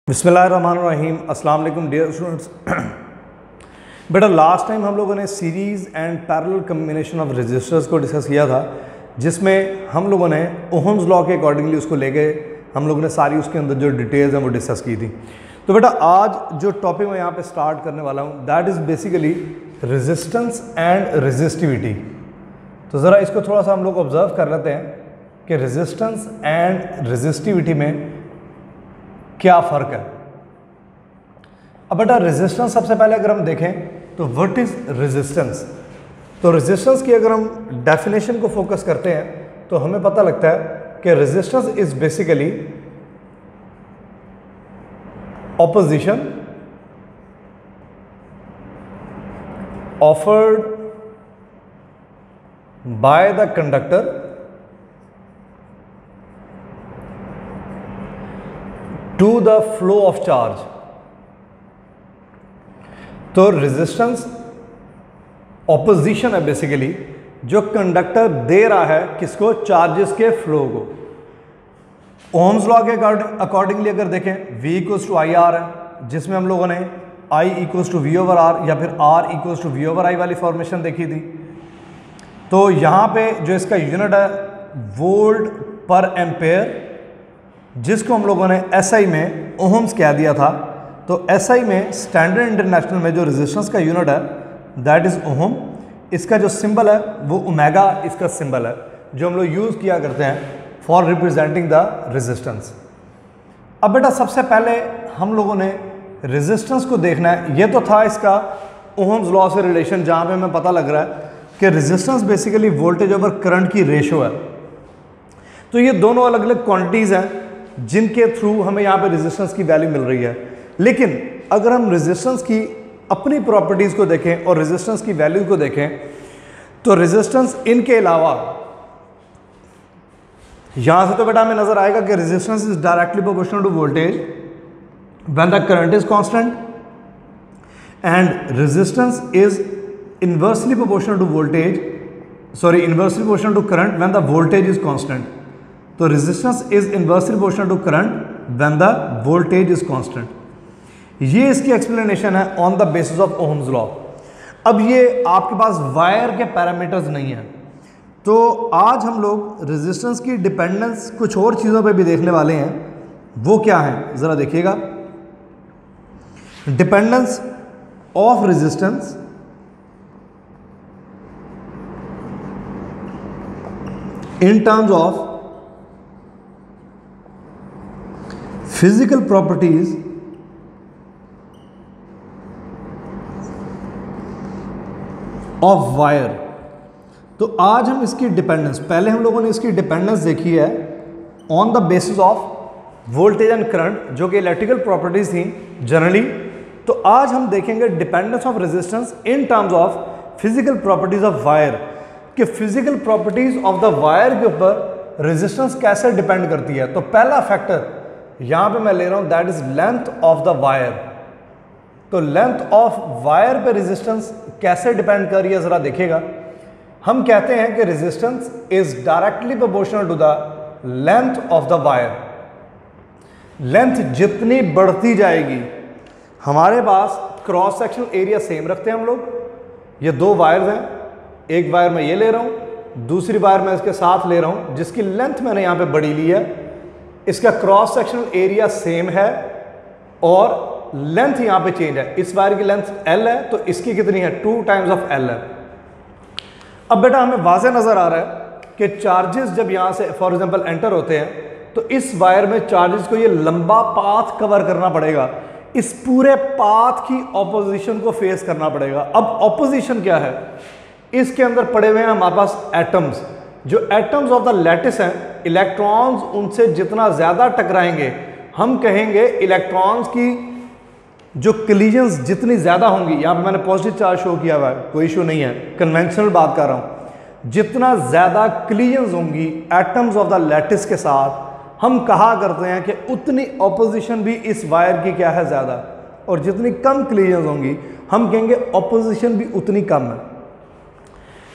बिस्मिल्लाहिर्रहमानिर्रहीम। अस्सलाम वालेकुम डियर स्टूडेंट्स। बेटा लास्ट टाइम हम लोगों ने series and parallel combination of resistors को डिस्कस किया था, जिसमें हम लोगों ने ओहम्स लॉ के अकॉर्डिंगली उसको ले गए। हम लोगों ने सारी उसके अंदर जो डिटेल्स हैं वो डिस्कस की थी। तो बेटा आज जो टॉपिक मैं यहाँ पे स्टार्ट करने वाला हूँ that is basically resistance and resistivity. तो ज़रा इसको थोड़ा सा हम लोग ऑब्ज़र्व कर लेते हैं कि रेजिस्टेंस एंड रेजिस्टिविटी में क्या फ़र्क है। अब बेटा रेजिस्टेंस सबसे पहले अगर हम देखें तो व्हाट इज़ रेजिस्टेंस। तो रेजिस्टेंस की अगर हम डेफिनेशन को फोकस करते हैं तो हमें पता लगता है कि resistance is basically opposition offered by the conductor to the flow of charge. तो रेजिस्टेंस ऑपोजिशन है बेसिकली जो कंडक्टर दे रहा है किसको, चार्जेस के फ्लो को। ओहम्स लॉ के अकॉर्डिंगली अगर देखें V equals to I R है, जिसमें हम लोगों ने I equals to V over R या फिर R equals to V over I वाली फॉर्मेशन देखी थी। तो यहाँ पे जो इसका यूनिट है वोल्ट पर एम्पेयर, जिसको हम लोगों ने SI में ओहम्स कह दिया था। तो SI में स्टैंडर्ड इंटरनेशनल में जो रेजिस्टेंस का यूनिट है दैट इज़ ओहम। इसका जो सिंबल है वो ओमेगा इसका सिंबल है जो हम लोग यूज़ किया करते हैं फॉर रिप्रेजेंटिंग द रेजिस्टेंस। अब बेटा सबसे पहले हम लोगों ने रेजिस्टेंस को देखना है। ये तो था इसका ओहम्स लॉ से रिलेशन, जहाँ पे हमें पता लग रहा है कि resistance basically voltage over current की रेशो है। तो ये दोनों अलग अलग क्वांटिटीज़ हैं जिनके थ्रू हमें यहाँ पे रेजिस्टेंस की वैल्यू मिल रही है। लेकिन अगर हम रेजिस्टेंस की अपनी प्रॉपर्टीज़ को देखें और रेजिस्टेंस की वैल्यू को देखें तो रेजिस्टेंस इनके अलावा यहाँ से तो बेटा हमें नज़र आएगा कि resistance is directly proportional to voltage when the current is constant and resistance is inversely proportional to current when the voltage is constant. तो resistance is inversely proportional to current when the voltage is constant. ये इसकी explanation है on the basis of Ohm's law. अब ये आपके पास wire के parameters नहीं है, तो आज हम लोग रेजिस्टेंस की डिपेंडेंस कुछ और चीज़ों पे भी देखने वाले हैं। वो क्या है ज़रा देखिएगा। Dependence of resistance in terms of physical properties of wire। तो आज हम इसकी डिपेंडेंस, पहले हम लोगों ने इसकी डिपेंडेंस देखी है on the basis of voltage and current जो कि इलेक्ट्रिकल प्रॉपर्टीज थी जनरली। तो आज हम देखेंगे dependence of resistance in terms of physical properties of wire, कि physical properties of the wire के ऊपर रेजिस्टेंस कैसे डिपेंड करती है। तो पहला फैक्टर यहां पे मैं ले रहा हूं that is length of the wire. तो लेंथ ऑफ वायर पे रेजिस्टेंस कैसे डिपेंड कर रही है जरा देखिएगा। हम कहते हैं कि resistance is directly proportional to the length of the wire. Length जितनी बढ़ती जाएगी, हमारे पास क्रॉस सेक्शनल एरिया सेम रखते हैं हम लोग। ये दो वायर्स हैं, एक वायर मैं ये ले रहा हूं, दूसरी वायर मैं इसके साथ ले रहा हूं जिसकी लेंथ मैंने यहां पे बड़ी ली है। इसका क्रॉस सेक्शनल एरिया सेम है और लेंथ यहां पे चेंज है। इस वायर की लेंथ L है तो इसकी कितनी है, 2 टाइम्स ऑफ L है। अब बेटा हमें वाज़ेह नजर आ रहा है कि चार्जेस जब यहां से फॉर एग्जांपल एंटर होते हैं तो इस वायर में चार्जेस को ये लंबा पाथ कवर करना पड़ेगा, इस पूरे पाथ की ऑपोजिशन को फेस करना पड़ेगा। अब ऑपोजिशन क्या है, इसके अंदर पड़े हुए हैं हमारे पास एटम्स। जो एटम्स ऑफ द लैटिस हैं, इलेक्ट्रॉन्स उनसे जितना ज़्यादा टकराएंगे हम कहेंगे इलेक्ट्रॉन्स की जो कलीजन्स जितनी ज़्यादा होंगी, यहाँ पे मैंने पॉजिटिव चार्ज शो किया हुआ है, कोई इशू नहीं है, कन्वेंशनल बात कर रहा हूँ। जितना ज़्यादा कलीजन्स होंगी एटम्स ऑफ द लैटिस के साथ, हम कहा करते हैं कि उतनी ऑपोजिशन भी इस वायर की क्या है, ज़्यादा। और जितनी कम कलीजन्स होंगी हम कहेंगे ऑपोजिशन भी उतनी कम है।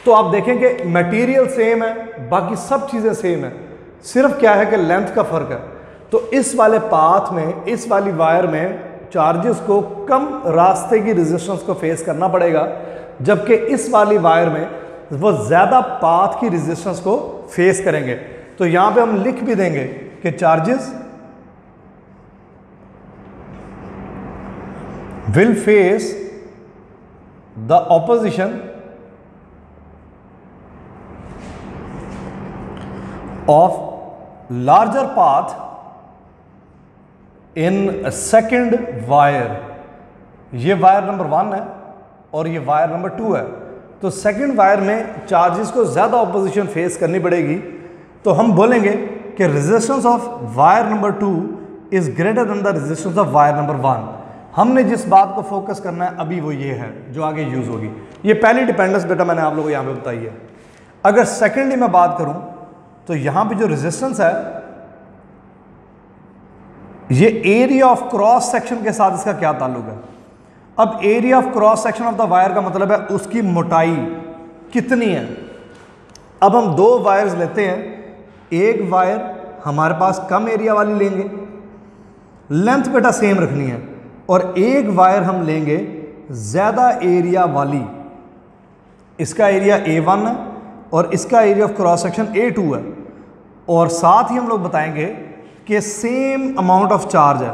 तो आप देखें कि मटेरियल सेम है, बाकी सब चीज़ें सेम है, सिर्फ क्या है कि लेंथ का फ़र्क है। तो इस वाले पाथ में, इस वाली वायर में चार्जेस को कम रास्ते की रेजिस्टेंस को फेस करना पड़ेगा, जबकि इस वाली वायर में वो ज़्यादा पाथ की रेजिस्टेंस को फेस करेंगे। तो यहां पे हम लिख भी देंगे कि charges will face the opposition of larger path in second wire. ये वायर नंबर 1 है और ये वायर नंबर 2 है। तो सेकेंड वायर में चार्जेस को ज़्यादा ऑपोजिशन फेस करनी पड़ेगी। तो हम बोलेंगे कि resistance of wire number 2 is greater than the resistance of wire number 1। हमने जिस बात को फोकस करना है अभी वो ये है जो आगे यूज़ होगी। ये पहली डिपेंडेंस बेटा मैंने आप लोगों को यहाँ पे बताई है। अगर सेकेंडली मैं बात करूँ तो यहाँ पे जो रेजिस्टेंस है ये एरिया ऑफ क्रॉस सेक्शन के साथ इसका क्या ताल्लुक है। अब area of cross section of the wire का मतलब है उसकी मोटाई कितनी है। अब हम दो वायर्स लेते हैं, एक वायर हमारे पास कम एरिया वाली लेंगे, लेंथ बेटा सेम रखनी है, और एक वायर हम लेंगे ज़्यादा एरिया वाली। इसका एरिया A1 है और इसका area of cross section A2 है। और साथ ही हम लोग बताएंगे कि सेम अमाउंट ऑफ चार्ज है,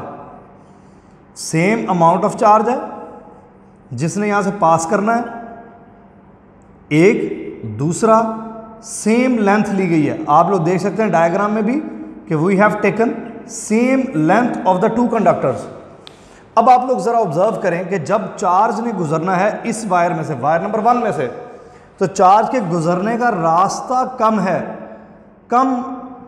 सेम अमाउंट ऑफ चार्ज है जिसने यहां से पास करना है, एक दूसरा सेम लेंथ ली गई है। आप लोग देख सकते हैं डायग्राम में भी कि we have taken same length of the two conductors. अब आप लोग जरा ऑब्जर्व करें कि जब चार्ज ने गुजरना है इस वायर में से, वायर नंबर 1 में से, तो चार्ज के गुजरने का रास्ता कम है, कम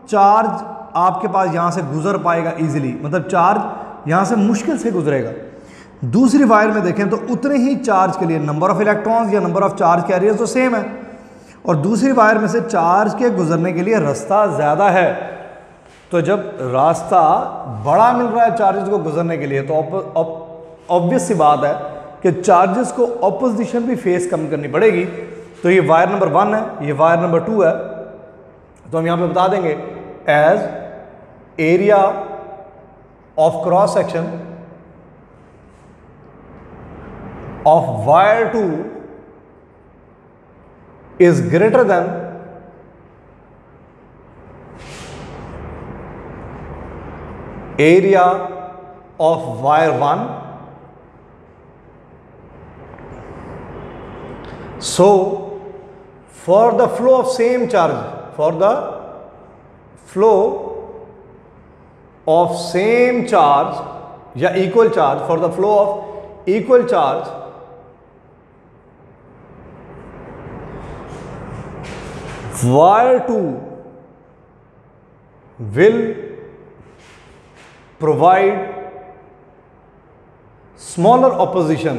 चार्ज आपके पास यहां से गुजर पाएगा इजीली, मतलब चार्ज यहां से मुश्किल से गुजरेगा। दूसरी वायर में देखें तो उतने ही चार्ज के लिए नंबर ऑफ इलेक्ट्रॉन्स या नंबर ऑफ चार्ज कैरियर्स तो सेम है, और दूसरी वायर में से चार्ज के गुजरने के लिए रास्ता ज़्यादा है। तो जब रास्ता बड़ा मिल रहा है चार्जेस को गुजरने के लिए, तो ऑब्वियस सी बात है कि चार्जेस को ऑपोजिशन भी फेस कम करनी पड़ेगी। तो ये वायर नंबर 1 है, ये वायर नंबर 2 है। तो हम यहाँ पे बता देंगे as area of cross section of wire 2 is greater than area of wire 1. So for the flow of same charge, for the flow of same charge या equal charge, for the flow of equal charge, wire 2 will provide smaller opposition,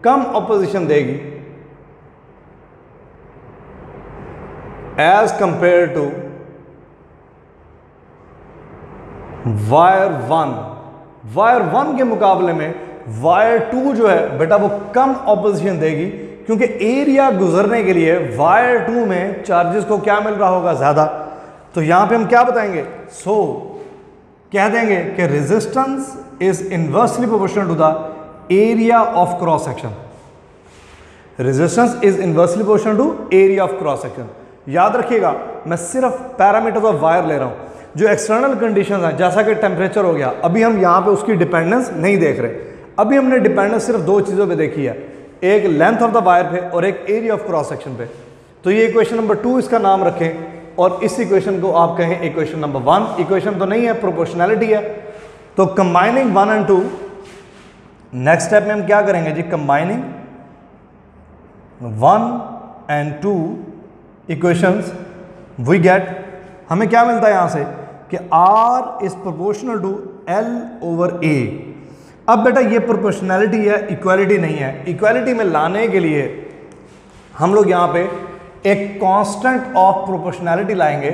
come opposition देगी as compared to wire 1। wire 1 के मुकाबले में wire 2 जो है बेटा वो कम opposition देगी, क्योंकि एरिया गुजरने के लिए वायर 2 में चार्जेस को क्या मिल रहा होगा, ज़्यादा। तो यहां पे हम क्या बताएंगे, कह देंगे कि resistance is inversely proportional to the area of cross section. Resistance is inversely proportional to area of cross section. याद रखिएगा मैं सिर्फ पैरामीटर्स ऑफ वायर ले रहा हूं, जो एक्सटर्नल कंडीशंस हैं जैसा कि टेम्परेचर हो गया, अभी हम यहां पे उसकी डिपेंडेंस नहीं देख रहे। अभी हमने डिपेंडेंस सिर्फ दो चीज़ों पे देखी है, एक लेंथ ऑफ द वायर पे और एक एरिया ऑफ क्रॉस सेक्शन पे। तो ये इक्वेशन नंबर 2 इसका नाम रखें, और इस इक्वेशन को आप कहें इक्वेशन नंबर 1। इक्वेशन तो नहीं है, प्रोपोर्शनैलिटी है। तो कंबाइनिंग 1 और 2, नेक्स्ट स्टेप में हम क्या करेंगे जी, combining 1 and 2 equations we get, हमें क्या मिलता है यहां से कि R is proportional to L/A। अब बेटा ये प्रोपोर्शनैलिटी है, इक्वालिटी नहीं है। इक्वालिटी में लाने के लिए हम लोग यहाँ पे एक कांस्टेंट ऑफ प्रोपोर्शनैलिटी लाएंगे।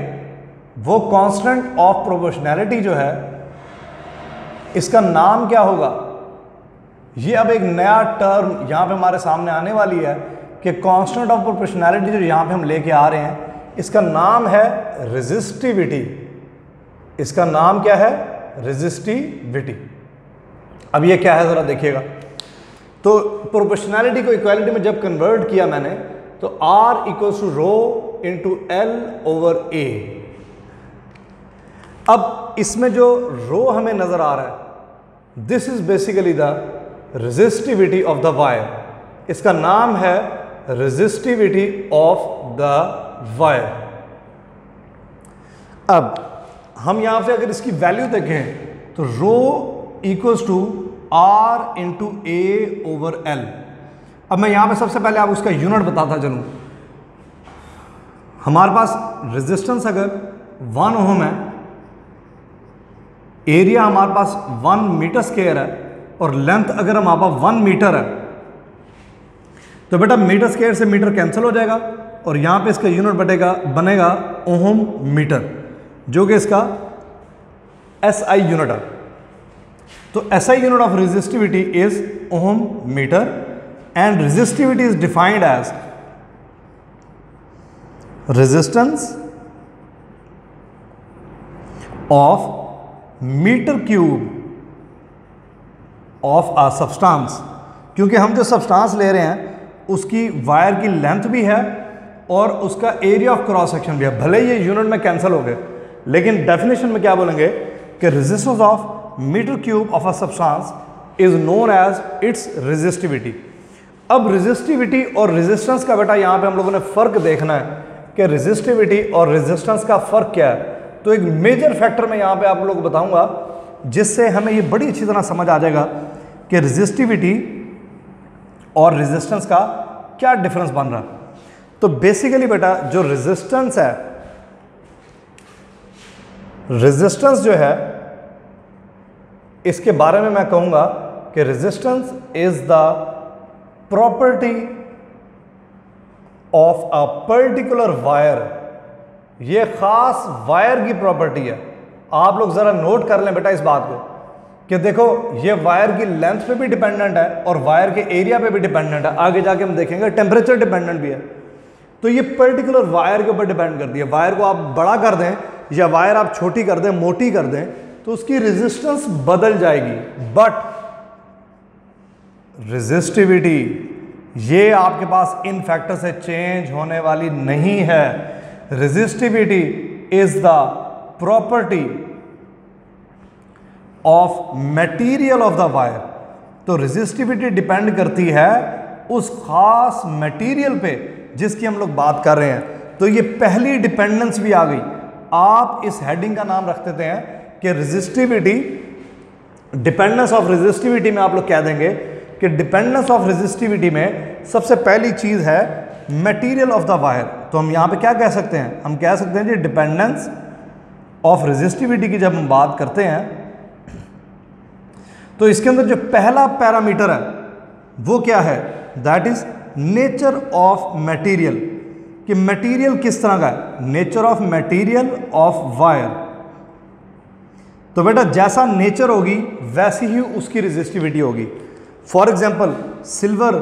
वो कांस्टेंट ऑफ प्रोपोर्शनैलिटी जो है इसका नाम क्या होगा, ये अब एक नया टर्म यहाँ पे हमारे सामने आने वाली है कि कांस्टेंट ऑफ प्रोपोर्शनैलिटी जो यहाँ पे हम लेके आ रहे हैं, इसका नाम है रेजिस्टिविटी। इसका नाम क्या है, रेजिस्टिविटी। अब ये क्या है ज़रा देखिएगा। तो प्रोपोर्शनैलिटी को इक्वालिटी में जब कन्वर्ट किया मैंने तो R equals to rho into L over A। अब इसमें जो रो हमें नज़र आ रहा है this is basically the resistivity of the wire. इसका नाम है रेजिस्टिविटी ऑफ द वायर। अब हम यहां से अगर इसकी वैल्यू देखें तो rho equals to R into A over L। अब मैं यहां पे सबसे पहले आप उसका यूनिट बताता चलूं। हमारे पास रेजिस्टेंस अगर 1 ओम है, एरिया हमारे पास 1 मीटर स्क्वायर है और लेंथ अगर हमारे पास 1 मीटर है तो बेटा मीटर स्क्वायर से मीटर कैंसिल हो जाएगा और यहां पे इसका यूनिट बनेगा ओम मीटर, जो कि इसका SI यूनिट है। तो SI unit of resistivity is ohm metre and resistivity is defined as resistance of metre cube of a substance. क्योंकि हम जो सब्सटेंस ले रहे हैं उसकी वायर की लेंथ भी है और उसका एरिया ऑफ क्रॉस सेक्शन भी है। भले ये यूनिट में कैंसिल हो गए लेकिन डेफिनेशन में क्या बोलेंगे कि resistance of metre cube of a substance is known as its resistivity. अब रेजिस्टिविटी और रेजिस्टेंस का बेटा यहाँ पे हम लोगों ने फ़र्क देखना है कि रेजिस्टिविटी और रेजिस्टेंस का फ़र्क क्या है। तो एक मेजर फैक्टर मैं यहाँ पे आप लोग बताऊंगा जिससे हमें ये बड़ी अच्छी तरह समझ आ जाएगा कि रेजिस्टिविटी और रेजिस्टेंस का क्या डिफरेंस बन रहा है। तो बेसिकली बेटा जो रेजिस्टेंस है, रेजिस्टेंस जो है इसके बारे में मैं कहूंगा कि resistance is the property of a particular wire. ये खास वायर की प्रॉपर्टी है। आप लोग जरा नोट कर लें बेटा इस बात को कि देखो ये वायर की लेंथ पे भी डिपेंडेंट है और वायर के एरिया पे भी डिपेंडेंट है। आगे जाके हम देखेंगे टेम्परेचर डिपेंडेंट भी है। तो ये पर्टिकुलर वायर के ऊपर डिपेंड करती है। वायर को आप बड़ा कर दें या वायर आप छोटी कर दें, मोटी कर दें, तो उसकी रेजिस्टेंस बदल जाएगी। बट रेजिस्टिविटी ये आपके पास इन फैक्टर से चेंज होने वाली नहीं है। Resistivity is the property of material of the wire. तो रेजिस्टिविटी डिपेंड करती है उस खास मटेरियल पे जिसकी हम लोग बात कर रहे हैं। तो ये पहली डिपेंडेंस भी आ गई। आप इस हेडिंग का नाम रख देते हैं कि रेजिस्टिविटी, डिपेंडेंस ऑफ रेजिस्टिविटी में आप लोग कह देंगे कि डिपेंडेंस ऑफ रेजिस्टिविटी में सबसे पहली चीज है मटेरियल ऑफ द वायर। तो हम यहां पे क्या कह सकते हैं? हम कह सकते हैं जी डिपेंडेंस ऑफ रेजिस्टिविटी की जब हम बात करते हैं तो इसके अंदर जो पहला पैरामीटर है वो क्या है? That is nature of material, कि मटेरियल किस तरह का है। Nature of material of wire. तो बेटा जैसा नेचर होगी वैसी ही उसकी रेजिस्टिविटी होगी। For example silver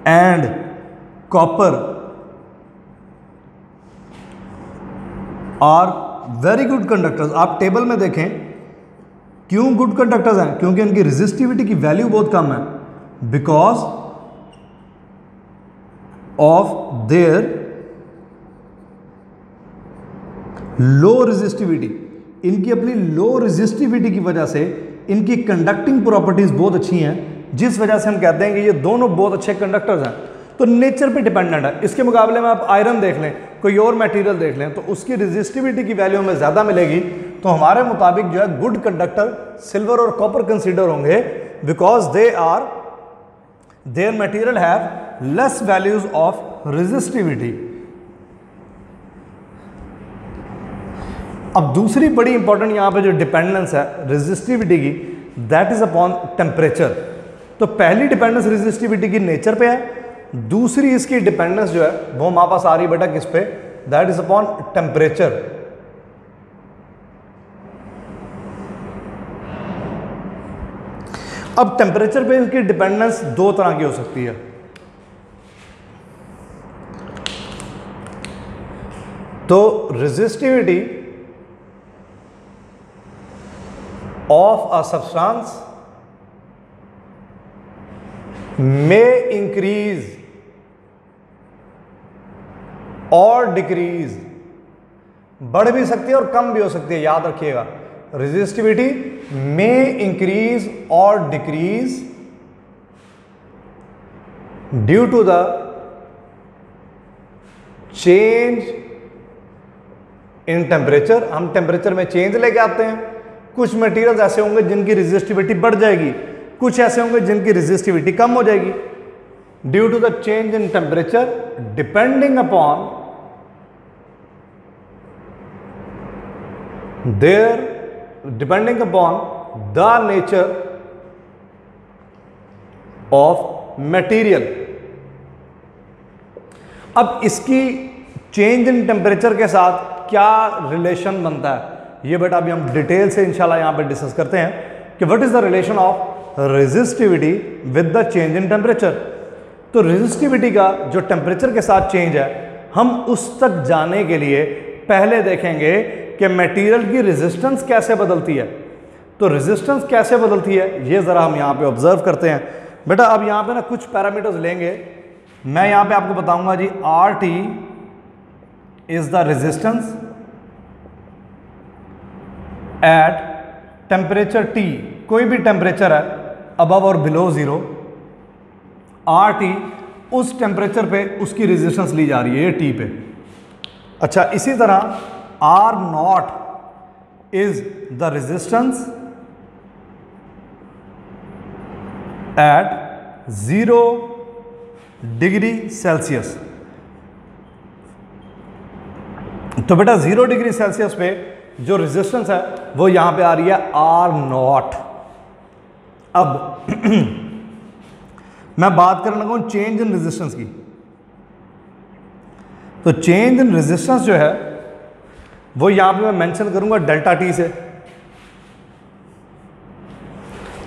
and copper are very good conductors. आप टेबल में देखें क्यों गुड कंडक्टर्स हैं? क्योंकि इनकी रेजिस्टिविटी की वैल्यू बहुत कम है, because of their low resistivity. इनकी अपनी लो रेजिस्टिविटी की वजह से इनकी कंडक्टिंग प्रॉपर्टीज बहुत अच्छी हैं, जिस वजह से हम कहते हैं कि ये दोनों बहुत अच्छे कंडक्टर्स हैं। तो नेचर पे डिपेंडेंट है। इसके मुकाबले में आप आयरन देख लें, कोई और मटेरियल देख लें, तो उसकी रेजिस्टिविटी की वैल्यू हमें ज़्यादा मिलेगी। तो हमारे मुताबिक जो है गुड कंडक्टर सिल्वर और कॉपर कंसीडर होंगे, because their material have less values of resistivity. अब दूसरी बड़ी इंपॉर्टेंट यहां पे जो डिपेंडेंस है रेजिस्टिविटी की, दैट इज अपॉन टेम्परेचर। तो पहली डिपेंडेंस रेजिस्टिविटी की नेचर पे है, दूसरी इसकी डिपेंडेंस जो है वो हमारे पास आ रही बेटा किस पे? That is upon temperature. अब टेम्परेचर पे इसकी डिपेंडेंस दो तरह की हो सकती है। तो resistivity of a substance may increase or decrease, बढ़ भी सकती है और कम भी हो सकती है, याद रखिएगा। Resistivity may increase or decrease due to the change in temperature। हम टेम्परेचर में चेंज लेके आते हैं। कुछ मटेरियल्स ऐसे होंगे जिनकी रेजिस्टिविटी बढ़ जाएगी, कुछ ऐसे होंगे जिनकी रेजिस्टिविटी कम हो जाएगी। Due to the change in temperature depending upon the nature of material. अब इसकी चेंज इन टेम्परेचर के साथ क्या रिलेशन बनता है, ये बेटा अभी हम डिटेल से इंशाल्लाह यहां पे डिस्कस करते हैं कि what is the relation of resistivity with the change in temperature. तो रेजिस्टिविटी का जो टेम्परेचर के साथ चेंज है, हम उस तक जाने के लिए पहले देखेंगे कि मटेरियल की रेजिस्टेंस कैसे बदलती है। तो रेजिस्टेंस कैसे बदलती है ये ज़रा हम यहाँ पे ऑब्जर्व करते हैं। बेटा अब यहाँ पे ना कुछ पैरामीटर्स लेंगे, मैं यहाँ पे आपको बताऊंगा जी R T is the resistance at temperature T, कोई भी टेम्परेचर है अबव और बिलो ज़ीरो, आर टी उस टेम्परेचर पे उसकी रेजिस्टेंस ली जा रही है, ये टी पे। अच्छा इसी तरह R naught is the resistance at 0 degree Celsius. तो बेटा 0 डिग्री सेल्सियस पे जो रेजिस्टेंस है वो यहां पे आ रही है आर नॉट। अब मैं बात करने लगा हूं चेंज इन रेजिस्टेंस की। तो चेंज इन रेजिस्टेंस जो है वो यहां पे मैं मेंशन करूंगा डेल्टा टी से,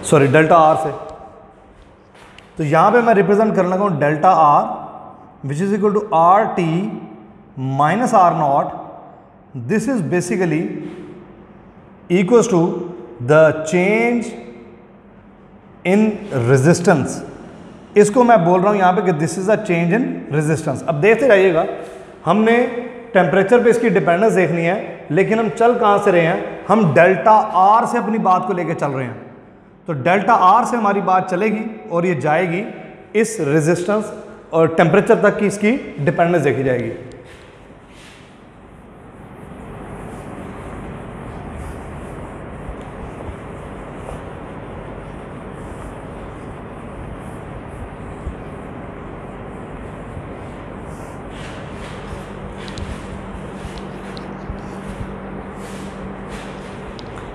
सॉरी डेल्टा आर से। तो यहां पे मैं रिप्रेजेंट करने लगा हूं delta R which is equal to R T minus R naught. This is basically equals to the change in resistance. इसको मैं बोल रहा हूं यहां पे कि this is a change in resistance. अब देखते रहिएगा, हमने टेम्परेचर पे इसकी डिपेंडेंस देखनी है, लेकिन हम चल कहां से रहे हैं, हम डेल्टा आर से अपनी बात को लेकर चल रहे हैं। तो डेल्टा आर से हमारी बात चलेगी और ये जाएगी इस रेजिस्टेंस और टेम्परेचर तक की इसकी डिपेंडेंस देखी जाएगी।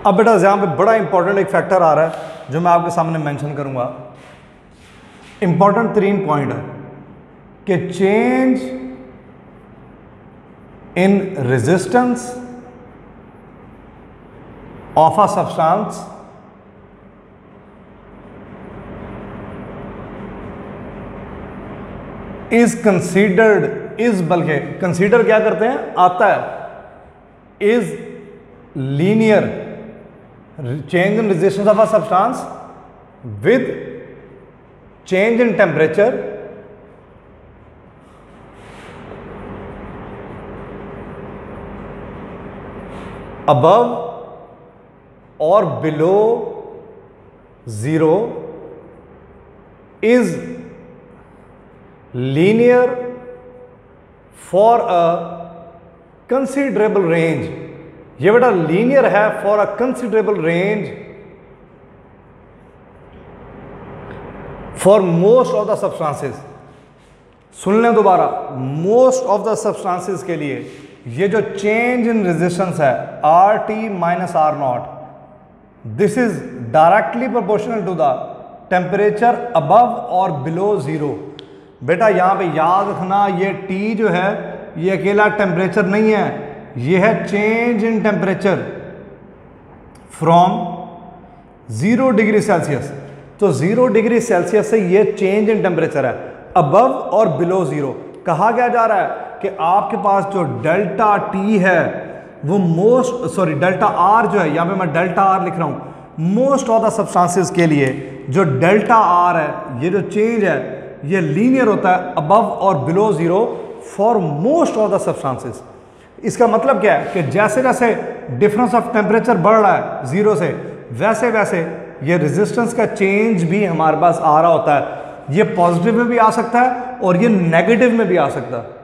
अब बेटा यहाँ पे बड़ा इंपॉर्टेंट एक फैक्टर आ रहा है जो मैं आपके सामने मेंशन करूंगा। इंपॉर्टेंट 3 पॉइंट है कि change in resistance of a substance is considered, is बल्कि कंसीडर क्या करते हैं, आता है, is linear change in resistance of a substance with change in temperature above or below 0 is linear for a considerable range। ये बेटा linear है for a considerable range for most of the substances. सुन लें दोबारा, most of the substances के लिए ये जो चेंज इन रेजिस्टेंस है R T minus R naught, this is directly proportional to the temperature above और बिलो 0। बेटा यहां पे याद रखना, ये टी जो है ये अकेला टेम्परेचर नहीं है, ये है change in temperature from 0 degree Celsius. तो 0 डिग्री सेल्सियस से ये चेंज इन टेम्परेचर है अबव और बिलो 0। कहा क्या जा रहा है कि आपके पास जो डेल्टा टी है वो डेल्टा आर जो है, यहां पे मैं डेल्टा आर लिख रहा हूं, मोस्ट ऑफ द सब्सटेंसेस के लिए जो डेल्टा आर है, ये जो चेंज है ये लीनियर होता है अबव और below zero for most of the substances. इसका मतलब क्या है कि जैसे जैसे डिफरेंस ऑफ टेम्परेचर बढ़ रहा है जीरो से, वैसे वैसे ये रेजिस्टेंस का चेंज भी हमारे पास आ रहा होता है। ये पॉजिटिव में भी आ सकता है और ये नेगेटिव में भी आ सकता है।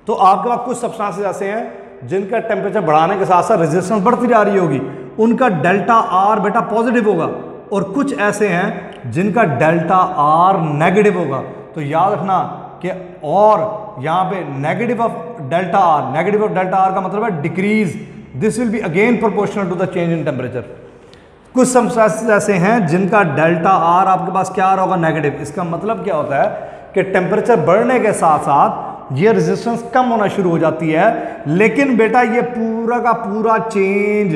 तो आपके पास कुछ सब्सटेंसेस ऐसे हैं जिनका टेम्परेचर बढ़ाने के साथ साथ रेजिस्टेंस बढ़ती जा रही होगी, उनका डेल्टा आर बेटा पॉजिटिव होगा, और कुछ ऐसे हैं जिनका डेल्टा आर नेगेटिव होगा। तो याद रखना कि और यहाँ पे negative of delta R, negative of delta R का मतलब है decrease, this will be again proportional to the change in temperature. कुछ सब्सटेंसेस ऐसे हैं जिनका डेल्टा आर आपके पास क्या आ रहा होगा, नेगेटिव। इसका मतलब क्या होता है कि टेम्परेचर बढ़ने के साथ साथ ये रेजिस्टेंस कम होना शुरू हो जाती है, लेकिन बेटा ये पूरा का पूरा चेंज,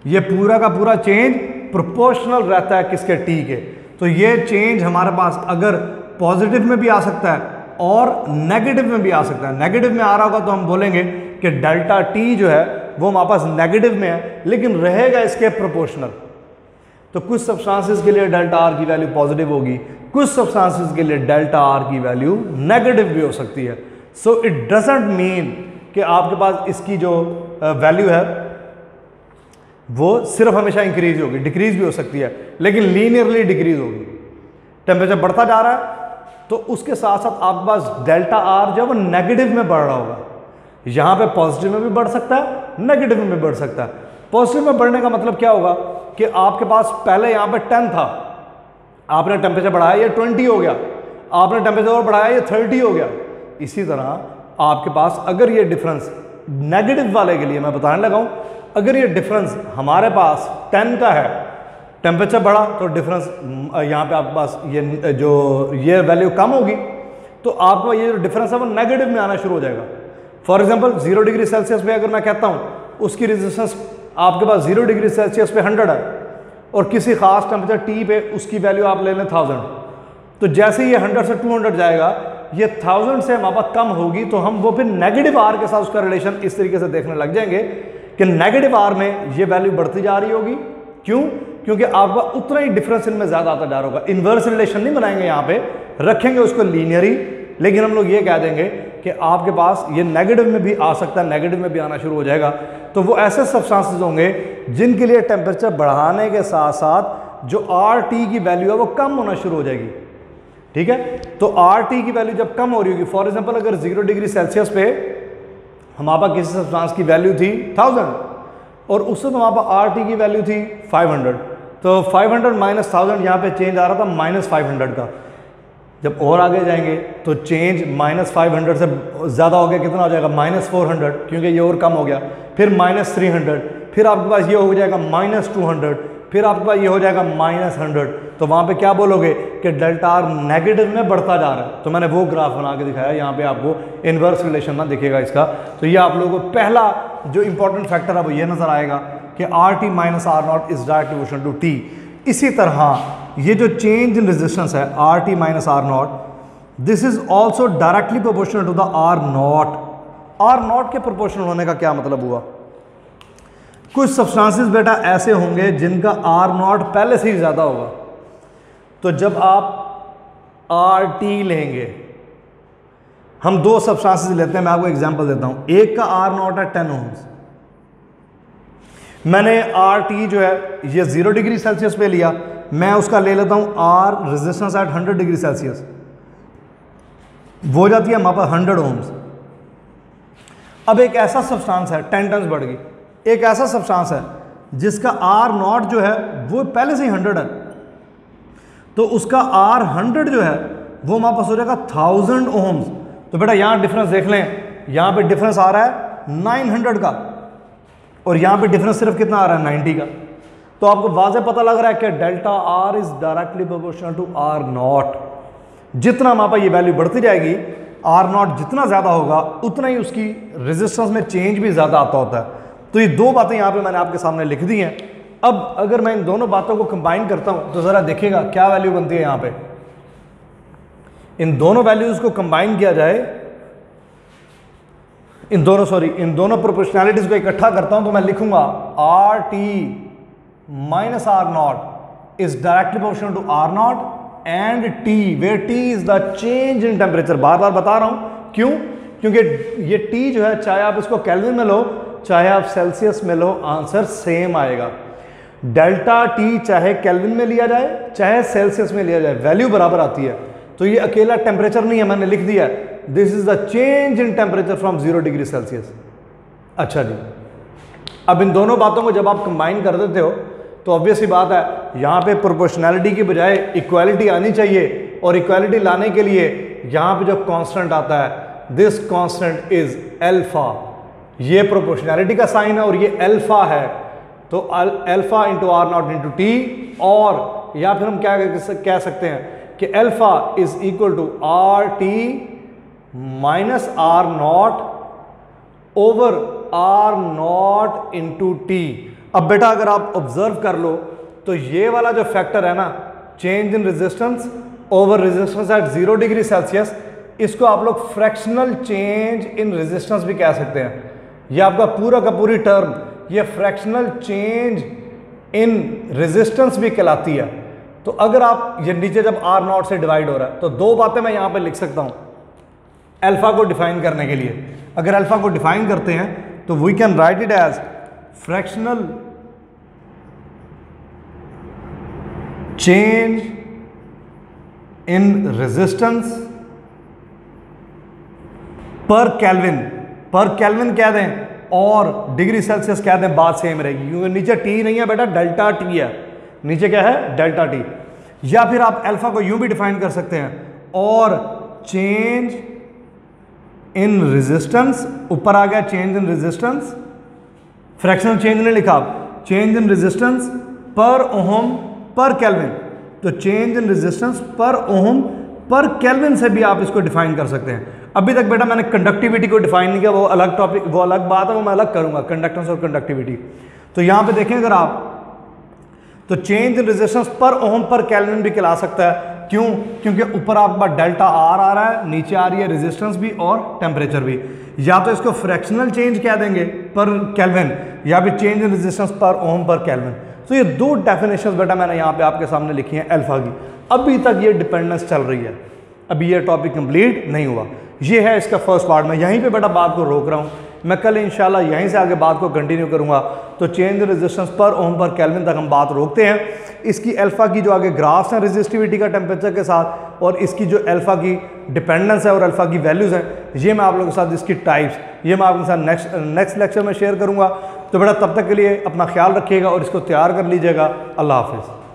ये पूरा का पूरा चेंज प्रोपोर्शनल रहता है किसके, टी के। तो ये चेंज हमारे पास अगर पॉजिटिव में भी आ सकता है और नेगेटिव में भी आ सकता है। नेगेटिव में आ रहा होगा तो हम बोलेंगे कि डेल्टा टी जो है वो हमारे पास नेगेटिव में है, लेकिन रहेगा इसके प्रोपोर्शनल। तो कुछ सब्सटेंसेस के लिए डेल्टा आर की वैल्यू पॉजिटिव होगी, कुछ सब्सटेंसेस के लिए डेल्टा आर की वैल्यू नेगेटिव भी हो सकती है। सो इट डजंट मीन कि आपके पास इसकी जो वैल्यू है वो सिर्फ हमेशा इंक्रीज होगी, डिक्रीज भी हो सकती है, लेकिन लीनियरली डिक्रीज होगी। टेम्परेचर बढ़ता जा रहा है तो उसके साथ साथ आपके पास डेल्टा आर जो है वो नेगेटिव में बढ़ रहा होगा। यहाँ पे पॉजिटिव में भी बढ़ सकता है, नेगेटिव में भी बढ़ सकता है। पॉजिटिव में बढ़ने का मतलब क्या होगा कि आपके पास पहले यहाँ पे 10 था, आपने टेम्परेचर बढ़ाया ये 20 हो गया, आपने टेम्परेचर और बढ़ाया ये 30 हो गया। इसी तरह आपके पास अगर ये डिफरेंस नेगेटिव वाले के लिए मैं बताने लगा हूँ, अगर ये डिफरेंस हमारे पास 10 का है, टेम्परेचर बढ़ा तो डिफरेंस यहाँ पे आपके पास ये जो ये वैल्यू कम होगी, तो आपको ये जो डिफरेंस है वो नेगेटिव में आना शुरू हो जाएगा। फॉर एग्जांपल 0 डिग्री सेल्सियस पे अगर मैं कहता हूँ उसकी रेजिस्टेंस आपके पास 0 डिग्री सेल्सियस पे 100 है और किसी खास टेम्परेचर टी पे उसकी वैल्यू आप ले लें 1000, तो जैसे ही ये 100 से 200 जाएगा, ये 1000 से हमारे पास कम होगी, तो हम वो फिर नेगेटिव आर के साथ उसका रिलेशन इस तरीके से देखने लग जाएंगे कि नेगेटिव आर में ये वैल्यू बढ़ती जा रही होगी। क्यों? क्योंकि आपका उतना ही डिफरेंस इनमें ज्यादा आता जा रहा होगा। इन्वर्स रिलेशन नहीं बनाएंगे, यहाँ पे रखेंगे उसको लीनियरी, लेकिन हम लोग ये कह देंगे कि आपके पास ये नेगेटिव में भी आ सकता है, नेगेटिव में भी आना शुरू हो जाएगा। तो वो ऐसे सब्सटेंसेस होंगे जिनके लिए टेम्परेचर बढ़ाने के साथ साथ जो आर टी की वैल्यू है वो कम होना शुरू हो जाएगी। ठीक है, तो आर टी की वैल्यू जब कम हो रही होगी, फॉर एग्जाम्पल अगर 0 डिग्री सेल्सियस पे हमारे पास किसी सब्सटेंस की वैल्यू थी 1000 और उससे तो हमारे पास आर टी की वैल्यू थी 500, तो 500 माइनस 1000 यहाँ पे चेंज आ रहा था -500 का। जब और आगे जाएंगे तो चेंज -500 से ज़्यादा हो गया, कितना हो जाएगा -400, क्योंकि ये और कम हो गया। फिर -300, फिर आपके पास ये हो जाएगा -200, फिर आपके पास ये हो जाएगा -100। तो वहाँ पे क्या बोलोगे कि डेल्टा आर नेगेटिव में बढ़ता जा रहा है। तो मैंने वो ग्राफ बना के दिखाया, यहाँ पे आपको इन्वर्स रिलेशन ना दिखेगा इसका। तो ये आप लोगों को पहला जो इंपॉर्टेंट फैक्टर है वो ये नज़र आएगा कि R T minus R naught is direct proportional to T. इसी तरह ये जो चेंज इन रेजिस्टेंस है R T minus R naught, this is also directly proportional to the R naught. R naught के प्रोपोर्शनल होने का क्या मतलब हुआ? कुछ सब्सटेंसेस बेटा ऐसे होंगे जिनका आर नॉट पहले से ही ज़्यादा होगा। तो जब आप आर टी लेंगे, हम दो सब्सटेंसेस लेते हैं, मैं आपको एग्जांपल देता हूं। एक का आर नॉट है 10 ओम्स, मैंने आर टी जो है ये 0 डिग्री सेल्सियस पे लिया, मैं उसका ले लेता हूं R resistance at 100 degree Celsius, वो हो जाती है हमारे पास 100 ओम्स। अब एक ऐसा सब्सटेंस है 10 टन बढ़ गई, एक ऐसा सब्सटेंस है जिसका आर नॉट जो है वो पहले से ही 100 है, तो उसका आर 100 जो है वो हमारे पास हो जाएगा 1000 ओम्स। तो बेटा यहां डिफरेंस देख लें, यहां पे डिफरेंस आ रहा है 900 का और यहां पे डिफरेंस सिर्फ कितना आ रहा है 90 का। तो आपको वाज़े पता लग रहा है कि delta R is directly proportional to R naught. जितना हमारे पास ये वैल्यू बढ़ती जाएगी, आर नॉट जितना ज़्यादा होगा उतना ही उसकी रेजिस्टेंस में चेंज भी ज़्यादा आता होता है। तो ये दो बातें यहाँ पे मैंने आपके सामने लिख दी हैं। अब अगर मैं इन दोनों बातों को कंबाइन करता हूँ तो ज़रा देखिएगा क्या वैल्यू बनती है यहाँ पे। इन दोनों वैल्यूज़ को कंबाइन किया जाए, इन दोनों प्रोपोर्शनैलिटीज़ को इकट्ठा करता हूँ तो मैं लिखूंगा R T minus R naught is directly proportional to R naught and T, where T is the change in temperature. बार बार बता रहा हूं, क्यों? क्योंकि ये टी जो है, चाहे आप इसको केल्विन में लो चाहे आप सेल्सियस में लो, आंसर सेम आएगा। डेल्टा टी चाहे केल्विन में लिया जाए चाहे सेल्सियस में लिया जाए, वैल्यू बराबर आती है। तो ये अकेला टेम्परेचर नहीं है, मैंने लिख दिया this is the change in temperature from 0 degree Celsius. अच्छा जी, अब इन दोनों बातों को जब आप कंबाइन कर देते हो तो ऑब्वियस ही बात है, यहाँ पे प्रोपोर्शनैलिटी की बजाय इक्वालिटी आनी चाहिए, और इक्वालिटी लाने के लिए यहाँ पे जो कांस्टेंट आता है, दिस कांस्टेंट इज अल्फा। ये प्रोपोर्शनैलिटी का साइन है और ये अल्फा है, तो alpha into R naught into T, और या फिर हम क्या कह सकते हैं कि alpha is equal to R T minus R naught over R naught into T. अब बेटा अगर आप ऑब्जर्व कर लो तो ये वाला जो फैक्टर है ना, change in resistance over resistance at 0 degree Celsius, इसको आप लोग फ्रैक्शनल चेंज इन रेजिस्टेंस भी कह सकते हैं। ये आपका पूरा का पूरी टर्म ये फ्रैक्शनल चेंज इन रेजिस्टेंस भी कहलाती है। तो अगर आप ये नीचे जब आर नॉट से डिवाइड हो रहा है तो दो बातें मैं यहां पे लिख सकता हूं अल्फा को डिफाइन करने के लिए। अगर अल्फा को डिफाइन करते हैं तो we can write it as fractional change in resistance per kelvin, per kelvin कह दें और डिग्री सेल्सियस कह दें, बात सेम रहेगी, क्योंकि नीचे टी नहीं है बेटा, डेल्टा टी है। नीचे क्या है? Delta T. या फिर आप अल्फा को यूं भी डिफाइन कर सकते हैं, और चेंज इन रेजिस्टेंस, ऊपर आ गया change in resistance, fractional change ने लिखा, चेंज इन रेजिस्टेंस पर ओहम पर केल्विन, तो चेंज इन रेजिस्टेंस पर ओहम पर केल्विन से भी आप इसको डिफाइन कर सकते हैं। अभी तक बेटा मैंने कंडक्टिविटी को डिफाइन नहीं किया, वो अलग टॉपिक, वो अलग बात है, वो मैं अलग करूंगा, कंडक्टेंस और कंडक्टिविटी। तो यहां पे देखें अगर आप, तो चेंज इन रेजिस्टेंस पर ओहम पर केल्विन भी कहला सकता है। क्यों? क्योंकि ऊपर आपके पास डेल्टा आर आ रहा है, नीचे आ रही है रेजिस्टेंस भी और टेम्परेचर भी। या तो इसको फ्रैक्शनल चेंज कह देंगे पर केल्विन, या फिर चेंज इन रेजिस्टेंस पर ओहम पर केल्विन। तो ये दो डेफिनेशंस बेटा मैंने यहाँ पे आपके सामने लिखी हैं अल्फा की। अभी तक ये डिपेंडेंस चल रही है, अभी ये टॉपिक कंप्लीट नहीं हुआ। ये है इसका फर्स्ट पार्ट। मैं यहीं पे बेटा बात को रोक रहा हूँ, मैं कल इंशाल्लाह यहीं से आगे बात को कंटिन्यू करूँगा। तो चेंज इन रेजिस्टेंस पर ओम पर केल्विन तक हम बात रोकते हैं। इसकी अल्फा की जो आगे ग्राफ्स हैं रेजिस्टिविटी का टेम्परेचर के साथ, और इसकी जो अल्फा की डिपेंडेंस है और अल्फा की वैल्यूज़ हैं, ये मैं आप लोगों के साथ, इसकी टाइप्स, ये मैं आपके साथ नेक्स्ट लेक्चर में शेयर करूँगा। तो बेटा तब तक के लिए अपना ख्याल रखिएगा और इसको तैयार कर लीजिएगा। अल्लाह हाफिज़।